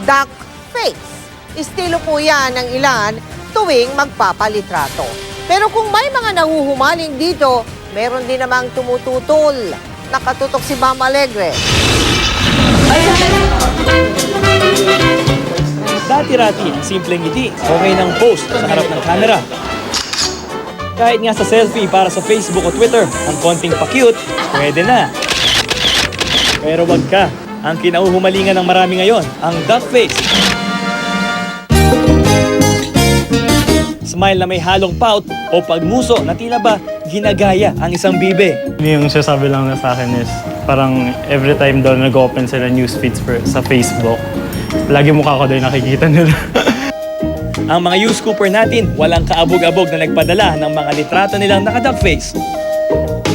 duck face. Estilo po yan ng ilan tuwing magpapalitrato. Pero kung may mga nahuhumaling dito, meron din namang tumututol. Nakatutok si Ma'am Alegre. Dati-rati ang simpleng ngiti, okay ng post sa harap ng camera. Kahit nga sa selfie para sa Facebook o Twitter, ang konting pa-cute, pwede na. Pero wag ka, ang kinauhumalingan ng marami ngayon, ang duck face. Smile na may halong pout o pagmuso na tila ba ginagaya ang isang bibe. Yung sasabi lang na sa akin is parang every time daw nag-open sila news feeds sa Facebook, lagi mukha ko daw yung nakikita nila. Ang mga U-Scooper natin, walang kaabog-abog na nagpadala ng mga litrato nilang naka-duck face.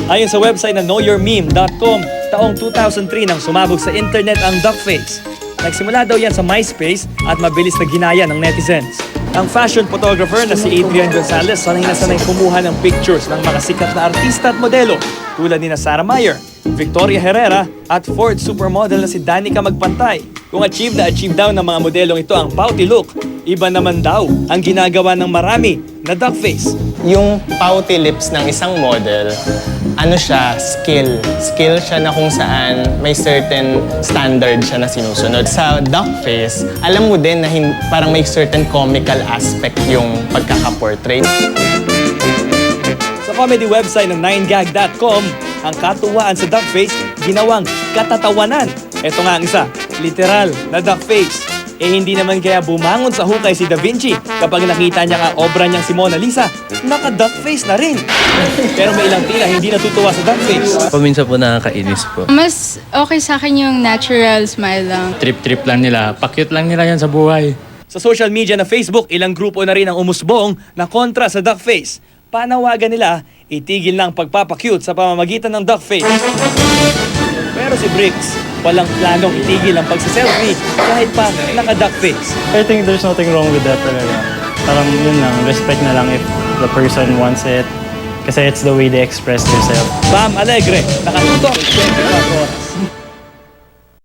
Ayon sa website na knowyourmeme.com, taong 2003 nang sumabog sa internet ang duck face. Nagsimula daw yan sa MySpace at mabilis na ginaya ng netizens. Ang fashion photographer na si Adrian Gonzalez sanay na sanay kumuha ng pictures ng mga sikat na artista at modelo tulad ni Sarah Meyer, Victoria Herrera at Ford supermodel na si Danica Magpantay. Kung achieve daw ng mga modelong ito ang pouty look, iba naman daw ang ginagawa ng marami na duck face. Yung pouty lips ng isang model, ano siya, skill. Skill siya na kung saan may certain standard siya na sinusunod. Sa duck face, alam mo din na parang may certain comical aspect yung pagkaka-portray. Sa comedy website ng 9gag.com, ang katuwaan sa duck face ginawang katatawanan. Ito nga ang isa, literal na duck face. Hindi naman kaya bumangon sa hukay si Da Vinci kapag nakita niya ang obra niyang si Mona Lisa, naka-duck face na rin. Pero may ilang tila hindi natutuwa sa duck face. Paminsan po nakakainis po. Mas okay sa akin yung natural smile lang. Trip-trip lang nila. Pakit lang nila yan sa buhay. Sa social media na Facebook, ilang grupo na rin ang umusbong na kontra sa duck face. Panawagan nila, itigil lang pagpapakyut sa pamamagitan ng duck face. Pero si Bricks, walang planong itigil ang pagsiselfie kahit pa naka-duck face. I think there's nothing wrong with that talaga. Parang yun lang, respect na lang if the person wants it. Kasi it's the way they express themselves. Ma'am Alegre, nakatutok 24 oras.